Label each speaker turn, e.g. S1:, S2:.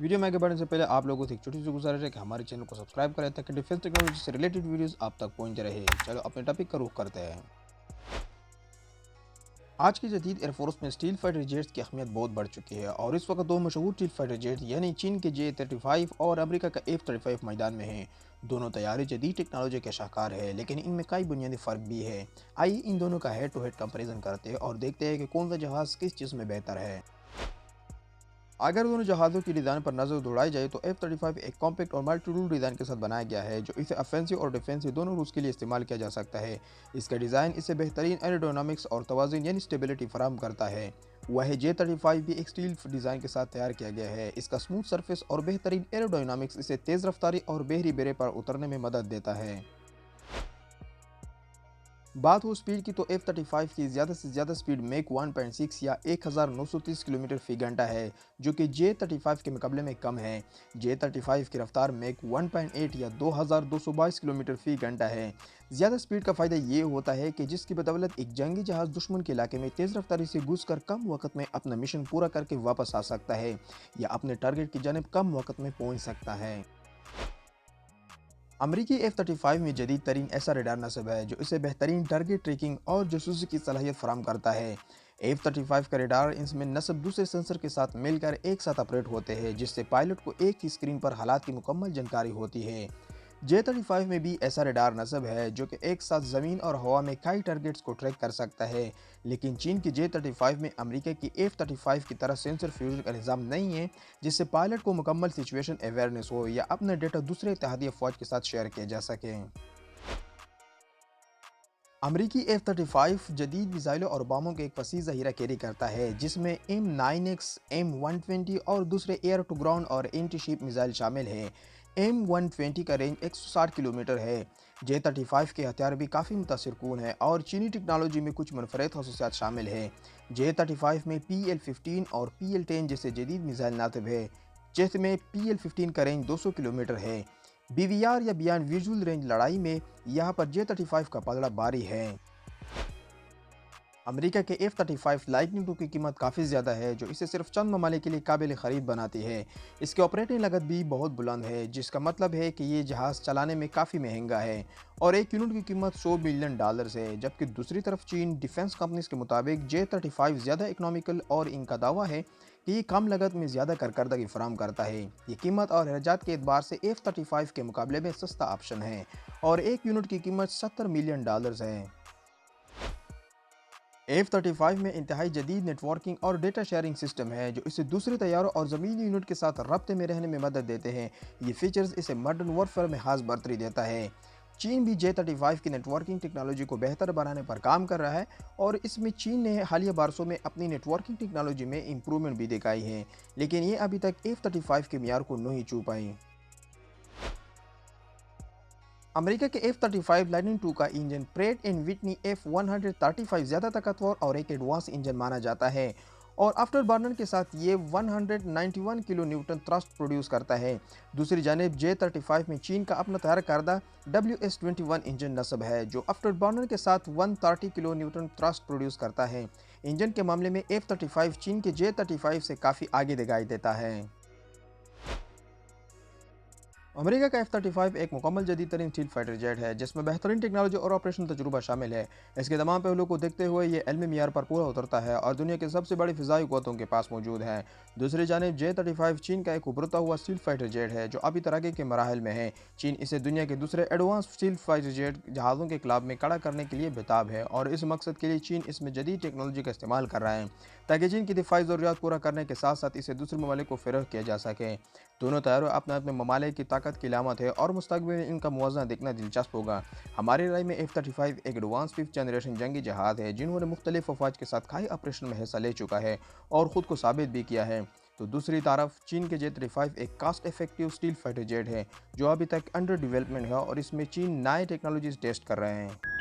S1: Video में आगे बढ़ने से पहले आप लोगों से एक छोटी सी गुजारिश है कि हमारे चैनल को सब्सक्राइब करें ताकि डिफेंस टेक्नोलॉजी से रिलेटेड वीडियोस आप तक पहुंचते रहे। चलो अपने टॉपिक का रुख करते हैं। आज की जदीद एयरफोर्स में स्टील फाइटर जेट्स की अहमियत बहुत बढ़ चुकी है और इस वक्त दो मशहूर स्टील फाइटर जेट्स यानी चीन के J-35 और अमेरिका का F-35 मैदान में हैं। दोनों तैयारी जदीद टेक्नोलॉजी के शाहकार है, लेकिन इनमें कई बुनियादी फ़र्क भी है। आइए इन दोनों का हेड टू हेड कंपैरिजन करते हैं और देखते हैं कि कौन सा जहाज़ किस चीज़ में बेहतर है। अगर दोनों जहाज़ों की डिज़ाइन पर नज़र दौड़ाई जाए तो F-35 एक कॉम्पैक्ट और मल्टी टूल डिज़ाइन के साथ बनाया गया है, जो इसे ऑफेंसिव और डिफेंसिव दोनों रूल्स के लिए इस्तेमाल किया जा सकता है। इसका डिज़ाइन इसे बेहतरीन एरोडायनामिक्स और तवाज़ुन यानी स्टेबिलिटी फराहम करता है। वह J-35 भी एक स्टील डिज़ाइन के साथ तैयार किया गया है। इसका स्मूथ सरफेस और बेहतरीन एरोडायनामिक्स इसे तेज़ रफ्तारी और बहरी बेड़े पर उतरने में मदद देता है। बात हो स्पीड की तो F-35 की ज़्यादा से ज़्यादा स्पीड मैक 1.6 या 1930 किलोमीटर फी घंटा है, जो कि J-35 के मुकाबले में कम है। J-35 की रफ्तार मैक 1.8 या 2222 किलोमीटर फी घंटा है। ज़्यादा स्पीड का फ़ायदा ये होता है कि जिसकी बदौलत एक जंगी जहाज़ दुश्मन के इलाके में तेज़ रफ्तारी से घुसकर कम वक्त में अपना मिशन पूरा करके वापस आ सकता है या अपने टारगेट की जानिब कम वक्त में पहुँच सकता है। अमरीकी F-35 में जदीद तरीन ऐसा रेडार नस्ब है जो इसे बेहतरीन टारगेट ट्रैकिंग और जासूसी की सलाहियत फराहम करता है। F-35 का रेडार इसमें नस्ब दूसरे सेंसर के साथ मिलकर एक साथ ऑपरेट होते हैं, जिससे पायलट को एक ही स्क्रीन पर हालात की मुकम्मल जानकारी होती है। J-35 में भी ऐसा रेडार नस्ब है जो कि एक साथ ज़मीन और हवा में कई टारगेट्स को ट्रैक कर सकता है, लेकिन चीन की J-35 में अमेरिका की F-35 की तरह सेंसर फ्यूजन का निज़ाम नहीं है, जिससे पायलट को मुकम्मल सिचुएशन अवेयरनेस हो या अपना डेटा दूसरे इत्तेहादी अफवाज के साथ शेयर किया जा सके। अमरीकी F-35 जदीद मिसाइलों और बमों के एक वसी ज़ख़ीरा कैरी करता है, जिसमें M9X, M120 और दूसरे एयर टू ग्राउंड और एंटी शिप मिसाइल शामिल हैं। M120 का रेंज 160 किलोमीटर है। J-35 के हथियार भी काफ़ी मुतासिरकुन है और चीनी टेक्नोलॉजी में कुछ मुनफरद खसूसियात शामिल है। J-35 में PL-15 और PL-10 जैसे जदीद मिसाइल नातिब है, जिसमें PL-15 का रेंज 200 किलोमीटर है। BVR या बियॉन्ड विजुअल रेंज लड़ाई में यहाँ पर J-35 का पलड़ा भारी है। अमेरिका के F-35 लाइटनिंग II की कीमत काफ़ी ज़्यादा है, जो इसे सिर्फ चंद ममालिक के लिए काबिल ख़रीद बनाती है। इसकी ऑपरेटिंग लागत भी बहुत बुलंद है, जिसका मतलब है कि ये जहाज़ चलाने में काफ़ी महंगा है और एक यूनिट की कीमत $100 बिलियन है। जबकि दूसरी तरफ चीन डिफेंस कंपनीज के मुताबिक J-35 ज़्यादा इकनॉमिकल और इनका दावा है कि ये कम लागत में ज़्यादा कारकर्दगी फराहम करता है। ये कीमत और अखराजात के एतबार से F-35 के मुकाबले में सस्ता ऑप्शन है और एक यूनिट की कीमत $70 मिलियन है। F-35 में इंतहाई जदीद नेटवर्किंग और डेटा शेयरिंग सिस्टम है, जो इसे दूसरे तैयारों और ज़मीनी यूनिट के साथ रब्ते में रहने में मदद देते हैं। ये फीचर्स इसे मॉडर्न वॉरफेयर में खास बढ़तरी देता है। चीन भी J-35 की नेटवर्किंग टेक्नोलॉजी को बेहतर बनाने पर काम कर रहा है और इसमें चीन ने हालिया बरसों में अपनी नेटवर्किंग टेक्नोलॉजी में इम्प्रूवमेंट भी दिखाई है, लेकिन ये अभी तक F-35 के मियार को नहीं छू पाई। अमेरिका के F-35 लाइटनिंग II का engine Pratt and Whitney F135 ज़्यादा ताकतवर और एक एडवांस इंजन माना जाता है और आफ्टर बर्नर के साथ ये 191 किलो न्यूटन थ्रस्ट प्रोड्यूस करता है। दूसरी जानिब J-35 में चीन का अपना तैयार करदा WS-21 इंजन नस्ब है, जो आफ्टर बर्नर के साथ 130 किलो न्यूटन थ्रस्ट प्रोड्यूस करता है। इंजन के मामले में F-35 चीन के J-35 से काफ़ी आगे दिखाई देता है। अमेरिका का F-35 एक मुकम्मल जदीद तरीन स्टील फाइटर जेट है, जिसमें बेहतरीन टेक्नोलॉजी और ऑपरेशन तजुर्बा शामिल है। इसके तमाम पहलुओं को देखते हुए ये इल्मी मियार पर पूरा उतरता है और दुनिया की सबसे बड़ी फ़िज़ाई क़ुव्वतों के पास मौजूद है। दूसरी जानिब J-35 चीन का एक उभरता हुआ स्टील फाइटर जेट है, जो अभी तरक्की के मराहल में है। चीन इसे दुनिया के दूसरे एडवांस स्टील फाइटर जेट जहाज़ों के खिलाफ में खड़ा करने के लिए बेताब है और इस मकसद के लिए चीन इसमें जदीद टेक्नोलॉजी का इस्तेमाल कर रहा है, ताकि चीन की दिफाई ज़रूरियात पूरा करने के साथ साथ इसे दूसरे ममालिक को फ़रोग़ किया जा सके। दोनों तैयारों अपने अपने ममालिक की ताकत की अलामत है और मुस्तक़बिल में इनका मुवाज़ना देखना दिलचस्प होगा। हमारी राय में F-35 एक एडवांस 5th जनरेशन जंगी जहाज़ है, जिन्होंने मुख्तलिफ अफवाज के साथ कई ऑपरेशन में हिस्सा ले चुका है और ख़ुद को साबित भी किया है। तो दूसरी तरफ चीन के J-35 एक cost effective stealth fighter jet है, जो अभी तक अंडर डेवलपमेंट है और इसमें चीन नए टेक्नोलॉजीज टेस्ट कर रहे हैं।